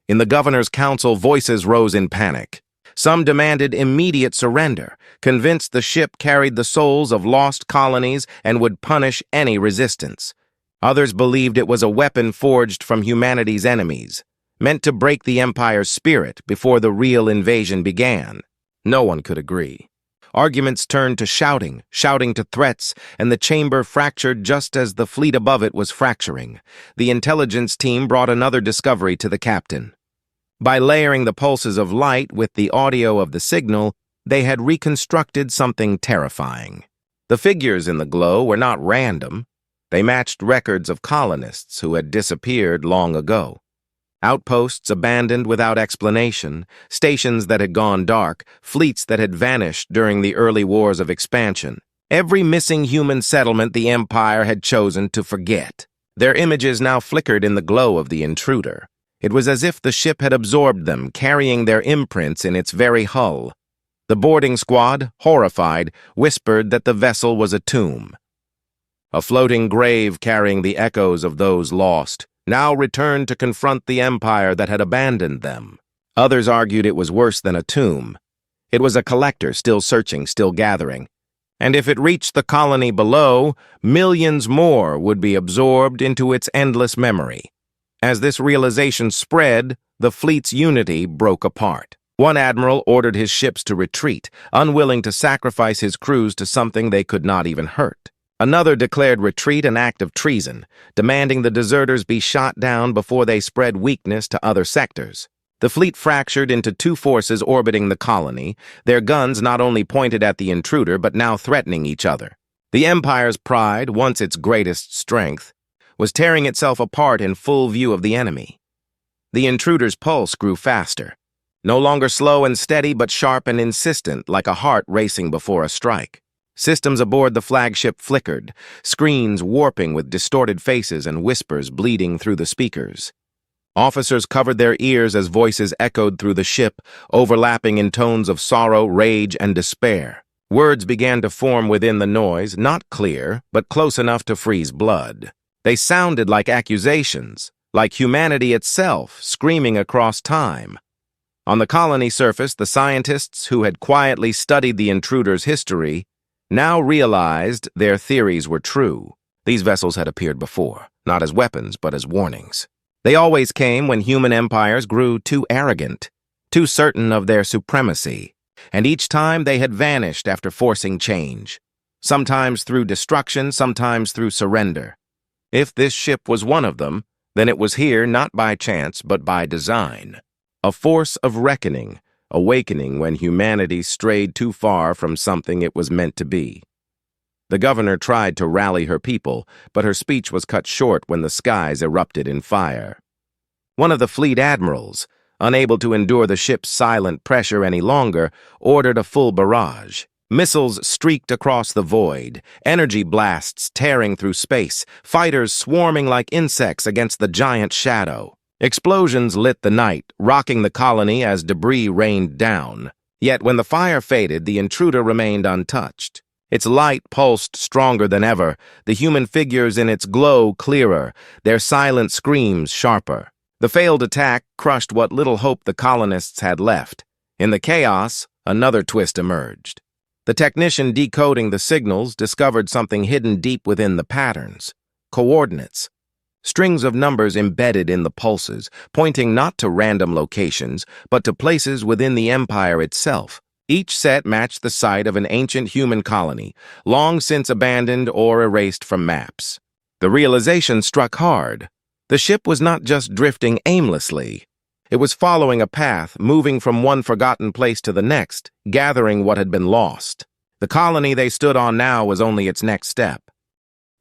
In the governor's council, voices rose in panic. Some demanded immediate surrender, convinced the ship carried the souls of lost colonies and would punish any resistance. Others believed it was a weapon forged from humanity's enemies, meant to break the Empire's spirit before the real invasion began. No one could agree. Arguments turned to shouting to threats, and the chamber fractured just as the fleet above it was fracturing. The intelligence team brought another discovery to the captain. By layering the pulses of light with the audio of the signal, they had reconstructed something terrifying. The figures in the glow were not random. They matched records of colonists who had disappeared long ago. Outposts abandoned without explanation, stations that had gone dark, fleets that had vanished during the early wars of expansion. Every missing human settlement the Empire had chosen to forget. Their images now flickered in the glow of the intruder. It was as if the ship had absorbed them, carrying their imprints in its very hull. The boarding squad, horrified, whispered that the vessel was a tomb. A floating grave carrying the echoes of those lost, now returned to confront the Empire that had abandoned them. Others argued it was worse than a tomb. It was a collector still searching, still gathering. And if it reached the colony below, millions more would be absorbed into its endless memory. As this realization spread, the fleet's unity broke apart. One admiral ordered his ships to retreat, unwilling to sacrifice his crews to something they could not even hurt. Another declared retreat an act of treason, demanding the deserters be shot down before they spread weakness to other sectors. The fleet fractured into two forces orbiting the colony, their guns not only pointed at the intruder but now threatening each other. The Empire's pride, once its greatest strength, was tearing itself apart in full view of the enemy. The intruder's pulse grew faster, no longer slow and steady but sharp and insistent like a heart racing before a strike. Systems aboard the flagship flickered, screens warping with distorted faces and whispers bleeding through the speakers. Officers covered their ears as voices echoed through the ship, overlapping in tones of sorrow, rage, and despair. Words began to form within the noise, not clear, but close enough to freeze blood. They sounded like accusations, like humanity itself screaming across time. On the colony surface, the scientists who had quietly studied the intruder's history now realized their theories were true. These vessels had appeared before, not as weapons, but as warnings. They always came when human empires grew too arrogant, too certain of their supremacy, and each time they had vanished after forcing change, sometimes through destruction, sometimes through surrender. If this ship was one of them, then it was here not by chance, but by design. A force of reckoning, awakening when humanity strayed too far from something it was meant to be. The governor tried to rally her people, but her speech was cut short when the skies erupted in fire. One of the fleet admirals, unable to endure the ship's silent pressure any longer, ordered a full barrage. Missiles streaked across the void, energy blasts tearing through space, fighters swarming like insects against the giant shadow. Explosions lit the night, rocking the colony as debris rained down. Yet when the fire faded, the intruder remained untouched. Its light pulsed stronger than ever, the human figures in its glow clearer, their silent screams sharper. The failed attack crushed what little hope the colonists had left. In the chaos, another twist emerged. The technician decoding the signals discovered something hidden deep within the patterns. Coordinates. Strings of numbers embedded in the pulses, pointing not to random locations, but to places within the empire itself. Each set matched the site of an ancient human colony, long since abandoned or erased from maps. The realization struck hard. The ship was not just drifting aimlessly. It was following a path, moving from one forgotten place to the next, gathering what had been lost. The colony they stood on now was only its next step.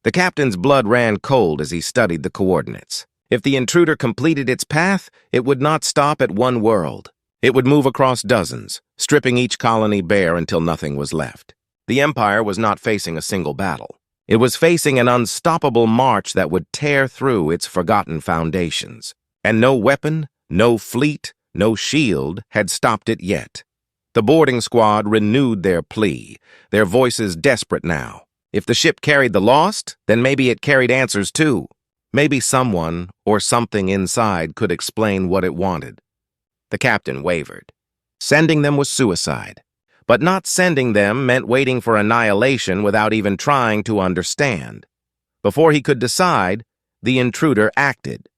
The captain's blood ran cold as he studied the coordinates. If the intruder completed its path, it would not stop at one world. It would move across dozens, stripping each colony bare until nothing was left. The Empire was not facing a single battle. It was facing an unstoppable march that would tear through its forgotten foundations. And no weapon, no fleet, no shield had stopped it yet. The boarding squad renewed their plea, their voices desperate now. If the ship carried the lost, then maybe it carried answers too. Maybe someone or something inside could explain what it wanted. The captain wavered. Sending them was suicide. But not sending them meant waiting for annihilation without even trying to understand. Before he could decide, the intruder acted.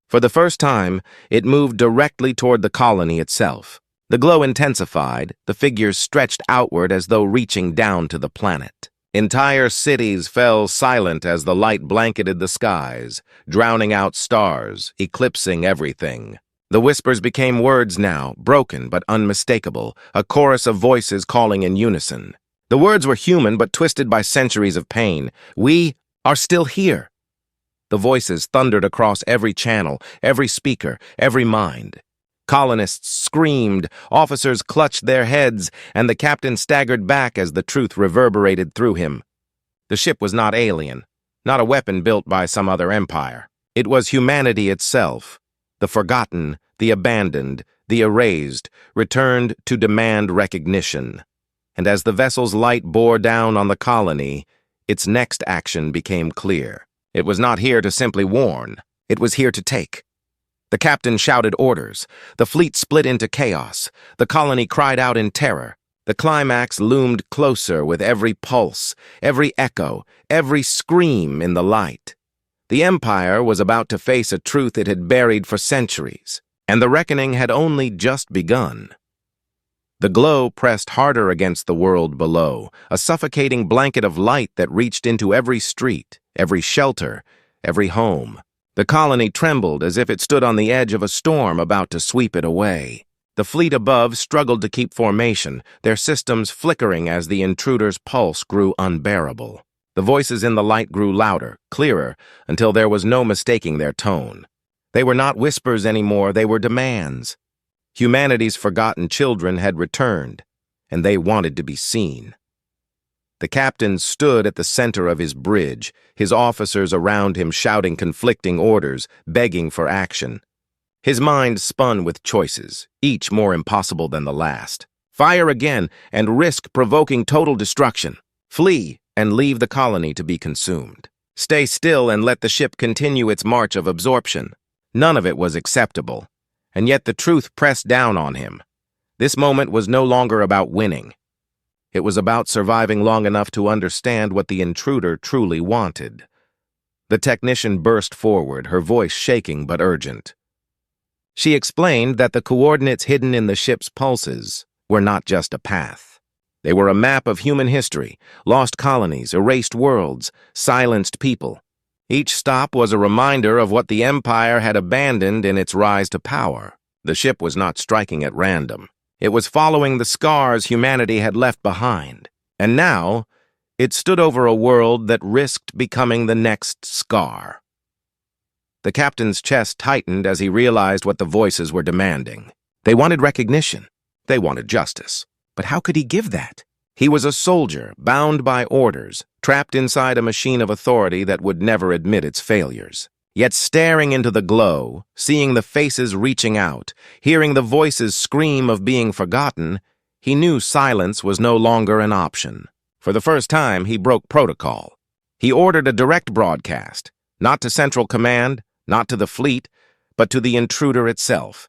For the first time, it moved directly toward the colony itself. The glow intensified, the figures stretched outward as though reaching down to the planet. Entire cities fell silent as the light blanketed the skies, drowning out stars, eclipsing everything. The whispers became words now, broken but unmistakable, a chorus of voices calling in unison. The words were human but twisted by centuries of pain. We are still here. The voices thundered across every channel, every speaker, every mind. Colonists screamed, officers clutched their heads, and the captain staggered back as the truth reverberated through him. The ship was not alien, not a weapon built by some other empire. It was humanity itself. The forgotten, the abandoned, the erased, returned to demand recognition. And as the vessel's light bore down on the colony, its next action became clear. It was not here to simply warn. It was here to take. The captain shouted orders. The fleet split into chaos. The colony cried out in terror. The climax loomed closer with every pulse, every echo, every scream in the light. The Empire was about to face a truth it had buried for centuries, and the reckoning had only just begun. The glow pressed harder against the world below, a suffocating blanket of light that reached into every street, every shelter, every home. The colony trembled as if it stood on the edge of a storm about to sweep it away. The fleet above struggled to keep formation, their systems flickering as the intruder's pulse grew unbearable. The voices in the light grew louder, clearer, until there was no mistaking their tone. They were not whispers anymore, they were demands. Humanity's forgotten children had returned, and they wanted to be seen. The captain stood at the center of his bridge, his officers around him shouting conflicting orders, begging for action. His mind spun with choices, each more impossible than the last. Fire again and risk provoking total destruction. Flee and leave the colony to be consumed. Stay still and let the ship continue its march of absorption. None of it was acceptable, and yet the truth pressed down on him. This moment was no longer about winning. It was about surviving long enough to understand what the intruder truly wanted. The technician burst forward, her voice shaking but urgent. She explained that the coordinates hidden in the ship's pulses were not just a path. They were a map of human history, lost colonies, erased worlds, silenced people. Each stop was a reminder of what the Empire had abandoned in its rise to power. The ship was not striking at random. It was following the scars humanity had left behind. And now, it stood over a world that risked becoming the next scar. The captain's chest tightened as he realized what the voices were demanding. They wanted recognition. They wanted justice. But how could he give that? He was a soldier, bound by orders, trapped inside a machine of authority that would never admit its failures. Yet staring into the glow, seeing the faces reaching out, hearing the voices scream of being forgotten, he knew silence was no longer an option. For the first time, he broke protocol. He ordered a direct broadcast, not to Central Command, not to the fleet, but to the intruder itself.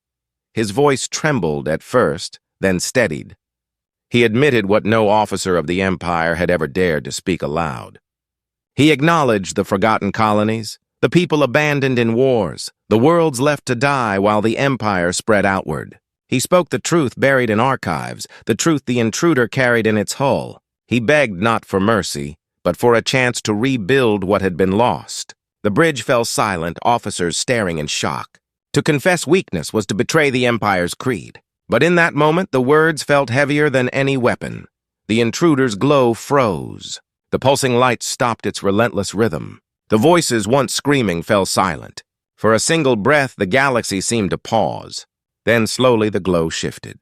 His voice trembled at first, then steadied. He admitted what no officer of the Empire had ever dared to speak aloud. He acknowledged the forgotten colonies, the people abandoned in wars, the worlds left to die while the Empire spread outward. He spoke the truth buried in archives, the truth the intruder carried in its hull. He begged not for mercy, but for a chance to rebuild what had been lost. The bridge fell silent, officers staring in shock. To confess weakness was to betray the Empire's creed. But in that moment, the words felt heavier than any weapon. The intruder's glow froze. The pulsing light stopped its relentless rhythm. The voices, once screaming, fell silent. For a single breath, the galaxy seemed to pause. Then slowly the glow shifted.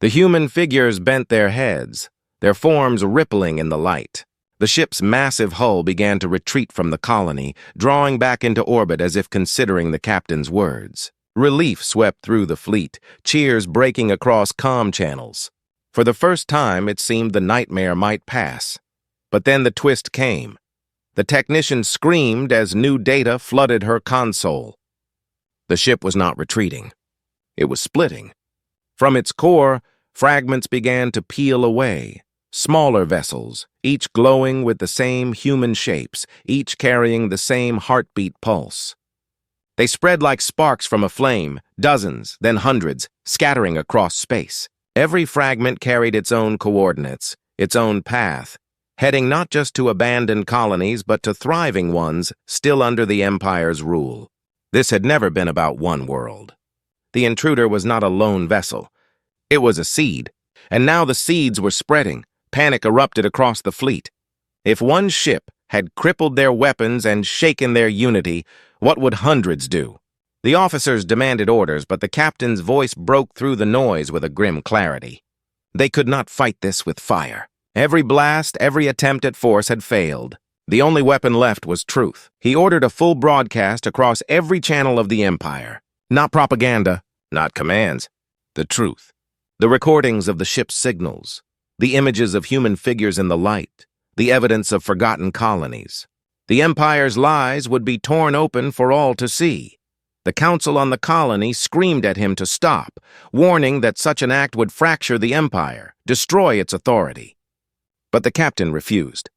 The human figures bent their heads, their forms rippling in the light. The ship's massive hull began to retreat from the colony, drawing back into orbit as if considering the captain's words. Relief swept through the fleet, cheers breaking across comm channels. For the first time, it seemed the nightmare might pass. But then the twist came. The technician screamed as new data flooded her console. The ship was not retreating. It was splitting. From its core, fragments began to peel away. Smaller vessels, each glowing with the same human shapes, each carrying the same heartbeat pulse. They spread like sparks from a flame, dozens, then hundreds, scattering across space. Every fragment carried its own coordinates, its own path, heading not just to abandoned colonies but to thriving ones still under the Empire's rule. This had never been about one world. The intruder was not a lone vessel. It was a seed, and now the seeds were spreading. Panic erupted across the fleet. If one ship had crippled their weapons and shaken their unity, what would hundreds do? The officers demanded orders, but the captain's voice broke through the noise with a grim clarity. They could not fight this with fire. Every blast, every attempt at force had failed. The only weapon left was truth. He ordered a full broadcast across every channel of the Empire. Not propaganda, not commands. The truth. The recordings of the ship's signals. The images of human figures in the light. The evidence of forgotten colonies. The Empire's lies would be torn open for all to see. The Council on the Colony screamed at him to stop, warning that such an act would fracture the Empire, destroy its authority. But the captain refused.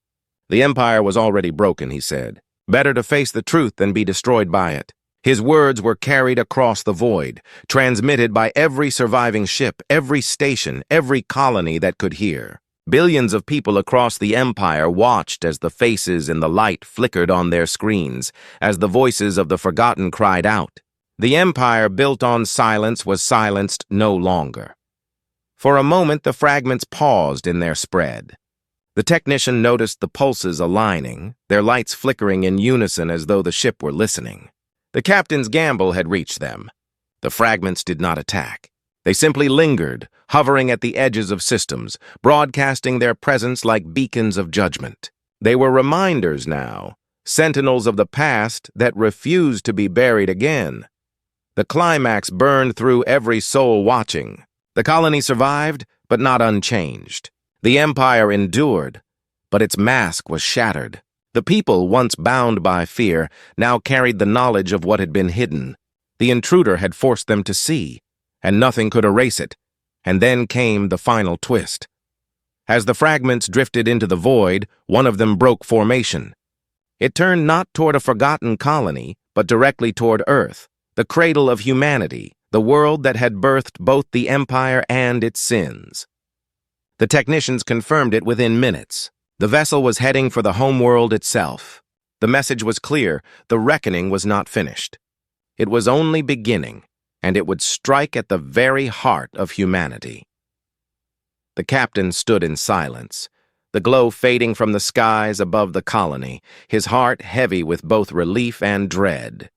The Empire was already broken, he said. Better to face the truth than be destroyed by it. His words were carried across the void, transmitted by every surviving ship, every station, every colony that could hear. Billions of people across the Empire watched as the faces in the light flickered on their screens, as the voices of the forgotten cried out. The Empire built on silence was silenced no longer. For a moment, the fragments paused in their spread. The technician noticed the pulses aligning, their lights flickering in unison as though the ship were listening. The captain's gamble had reached them. The fragments did not attack. They simply lingered, hovering at the edges of systems, broadcasting their presence like beacons of judgment. They were reminders now, sentinels of the past that refused to be buried again. The climax burned through every soul watching. The colony survived, but not unchanged. The Empire endured, but its mask was shattered. The people, once bound by fear, now carried the knowledge of what had been hidden. The intruder had forced them to see, and nothing could erase it. And then came the final twist. As the fragments drifted into the void, one of them broke formation. It turned not toward a forgotten colony, but directly toward Earth, the cradle of humanity, the world that had birthed both the Empire and its sins. The technicians confirmed it within minutes. The vessel was heading for the homeworld itself. The message was clear: the reckoning was not finished. It was only beginning, and it would strike at the very heart of humanity. The captain stood in silence, the glow fading from the skies above the colony, his heart heavy with both relief and dread.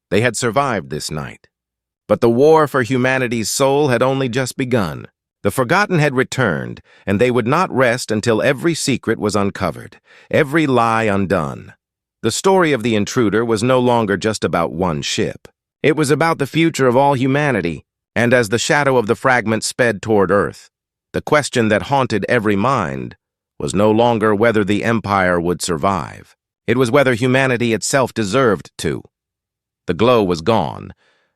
They had survived this night, but the war for humanity's soul had only just begun. The forgotten had returned, and they would not rest until every secret was uncovered, every lie undone. The story of the intruder was no longer just about one ship. It was about the future of all humanity, and as the shadow of the fragment sped toward Earth, the question that haunted every mind was no longer whether the Empire would survive. It was whether humanity itself deserved to. The glow was gone,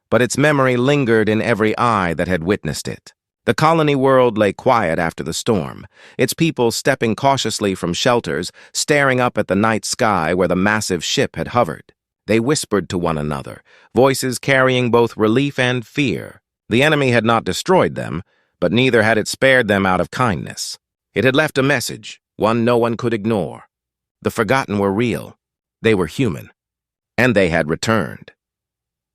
but its memory lingered in every eye that had witnessed it. The colony world lay quiet after the storm, its people stepping cautiously from shelters, staring up at the night sky where the massive ship had hovered. They whispered to one another, voices carrying both relief and fear. The enemy had not destroyed them, but neither had it spared them out of kindness. It had left a message, one no one could ignore. The forgotten were real. They were human. And they had returned.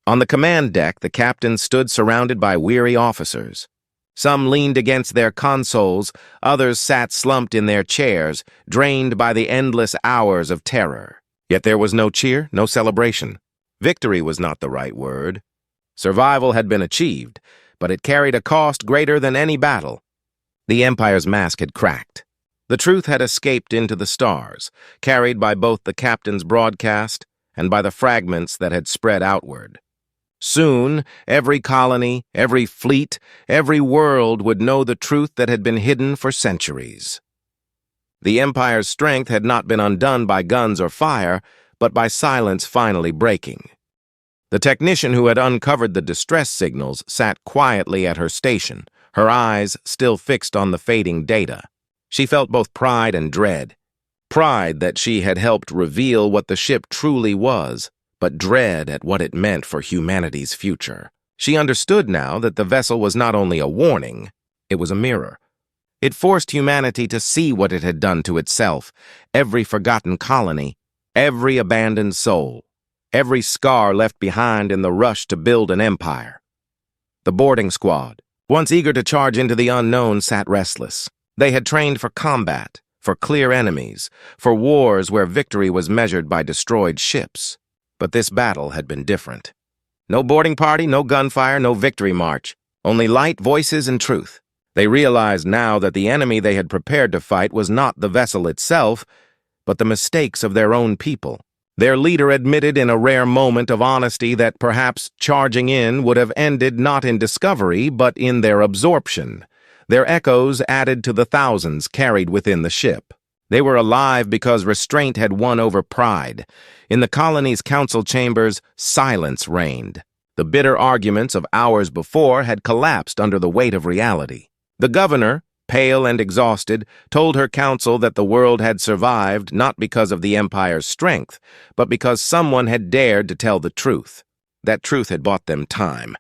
On the command deck, the captain stood surrounded by weary officers. Some leaned against their consoles, others sat slumped in their chairs, drained by the endless hours of terror. Yet there was no cheer, no celebration. Victory was not the right word. Survival had been achieved, but it carried a cost greater than any battle. The Empire's mask had cracked. The truth had escaped into the stars, carried by both the captain's broadcast and by the fragments that had spread outward. Soon, every colony, every fleet, every world would know the truth that had been hidden for centuries. The Empire's strength had not been undone by guns or fire, but by silence finally breaking. The technician who had uncovered the distress signals sat quietly at her station, her eyes still fixed on the fading data. She felt both pride and dread. Pride that she had helped reveal what the ship truly was, but dread at what it meant for humanity's future. She understood now that the vessel was not only a warning, it was a mirror. It forced humanity to see what it had done to itself, every forgotten colony, every abandoned soul, every scar left behind in the rush to build an empire. The boarding squad, once eager to charge into the unknown, sat restless. They had trained for combat, for clear enemies, for wars where victory was measured by destroyed ships. But this battle had been different. No boarding party, no gunfire, no victory march. Only light, voices, and truth. They realized now that the enemy they had prepared to fight was not the vessel itself, but the mistakes of their own people. Their leader admitted in a rare moment of honesty that perhaps charging in would have ended not in discovery, but in their absorption. Their echoes added to the thousands carried within the ship. They were alive because restraint had won over pride. In the colony's council chambers, silence reigned. The bitter arguments of hours before had collapsed under the weight of reality. The governor, pale and exhausted, told her council that the world had survived not because of the Empire's strength, but because someone had dared to tell the truth. That truth had bought them time.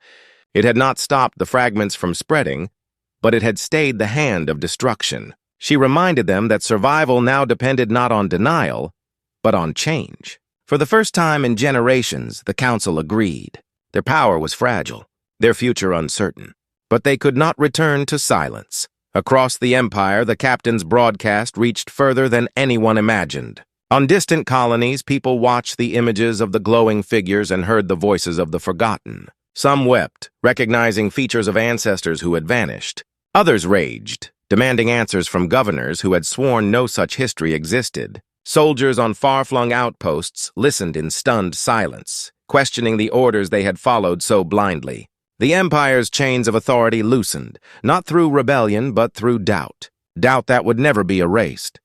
It had not stopped the fragments from spreading, but it had stayed the hand of destruction. She reminded them that survival now depended not on denial, but on change. For the first time in generations, the council agreed. Their power was fragile, their future uncertain. But they could not return to silence. Across the Empire, the captain's broadcast reached further than anyone imagined. On distant colonies, people watched the images of the glowing figures and heard the voices of the forgotten. Some wept, recognizing features of ancestors who had vanished. Others raged, demanding answers from governors who had sworn no such history existed. Soldiers on far-flung outposts listened in stunned silence, questioning the orders they had followed so blindly. The Empire's chains of authority loosened, not through rebellion, but through doubt. Doubt that would never be erased.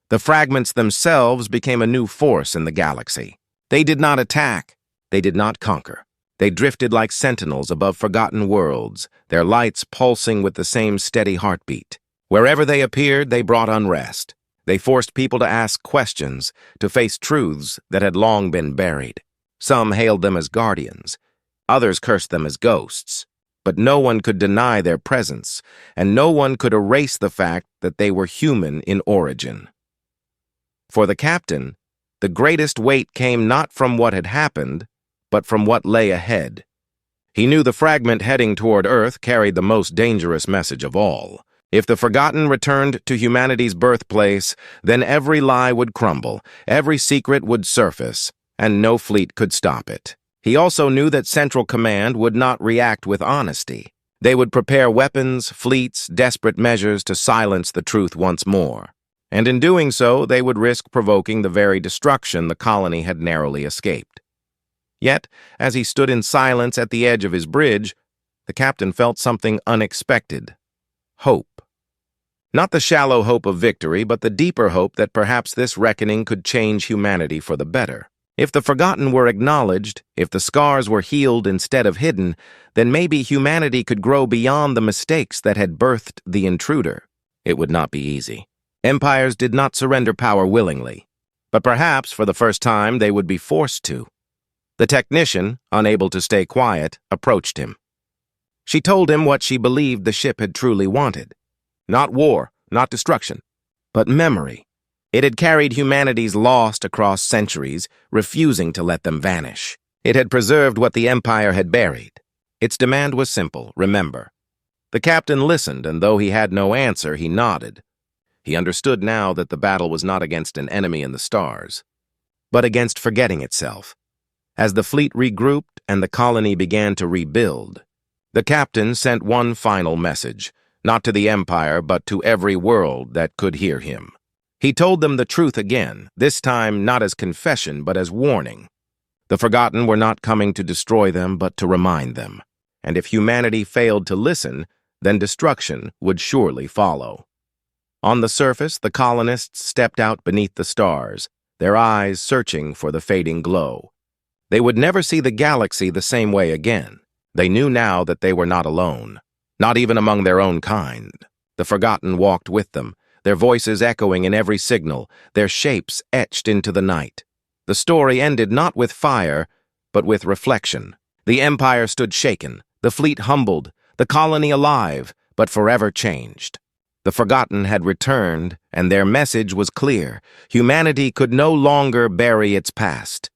The fragments themselves became a new force in the galaxy. They did not attack. They did not conquer. They drifted like sentinels above forgotten worlds, their lights pulsing with the same steady heartbeat. Wherever they appeared, they brought unrest. They forced people to ask questions, to face truths that had long been buried. Some hailed them as guardians. Others cursed them as ghosts. But no one could deny their presence, and no one could erase the fact that they were human in origin. For the captain, the greatest weight came not from what had happened, but from what lay ahead. He knew the fragment heading toward Earth carried the most dangerous message of all. If the forgotten returned to humanity's birthplace, then every lie would crumble, every secret would surface, and no fleet could stop it. He also knew that Central Command would not react with honesty. They would prepare weapons, fleets, desperate measures to silence the truth once more. And in doing so, they would risk provoking the very destruction the colony had narrowly escaped. Yet, as he stood in silence at the edge of his bridge, the captain felt something unexpected. Hope. Not the shallow hope of victory, but the deeper hope that perhaps this reckoning could change humanity for the better. If the forgotten were acknowledged, if the scars were healed instead of hidden, then maybe humanity could grow beyond the mistakes that had birthed the intruder. It would not be easy. Empires did not surrender power willingly, but perhaps for the first time they would be forced to. The technician, unable to stay quiet, approached him. She told him what she believed the ship had truly wanted. Not war, not destruction, but memory. It had carried humanity's lost across centuries, refusing to let them vanish. It had preserved what the Empire had buried. Its demand was simple: remember. The captain listened, and though he had no answer, he nodded. He understood now that the battle was not against an enemy in the stars, but against forgetting itself. As the fleet regrouped and the colony began to rebuild, the captain sent one final message, not to the Empire, but to every world that could hear him. He told them the truth again, this time not as confession, but as warning. The forgotten were not coming to destroy them, but to remind them. And if humanity failed to listen, then destruction would surely follow. On the surface, the colonists stepped out beneath the stars, their eyes searching for the fading glow. They would never see the galaxy the same way again. They knew now that they were not alone, not even among their own kind. The forgotten walked with them, their voices echoing in every signal, their shapes etched into the night. The story ended not with fire, but with reflection. The Empire stood shaken, the fleet humbled, the colony alive, but forever changed. The forgotten had returned, and their message was clear. Humanity could no longer bury its past.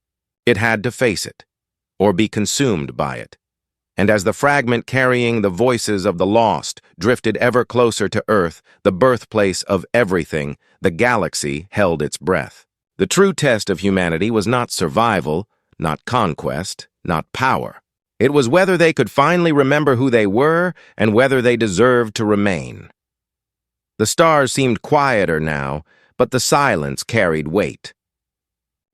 It had to face it, or be consumed by it. And as the fragment carrying the voices of the lost drifted ever closer to Earth, the birthplace of everything, the galaxy held its breath. The true test of humanity was not survival, not conquest, not power. It was whether they could finally remember who they were and whether they deserved to remain. The stars seemed quieter now, but the silence carried weight.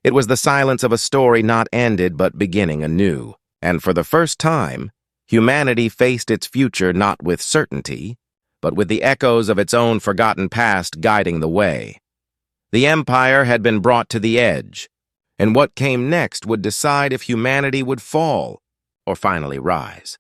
It was the silence of a story not ended but beginning anew. And for the first time, humanity faced its future not with certainty, but with the echoes of its own forgotten past guiding the way. The Empire had been brought to the edge, and what came next would decide if humanity would fall or finally rise.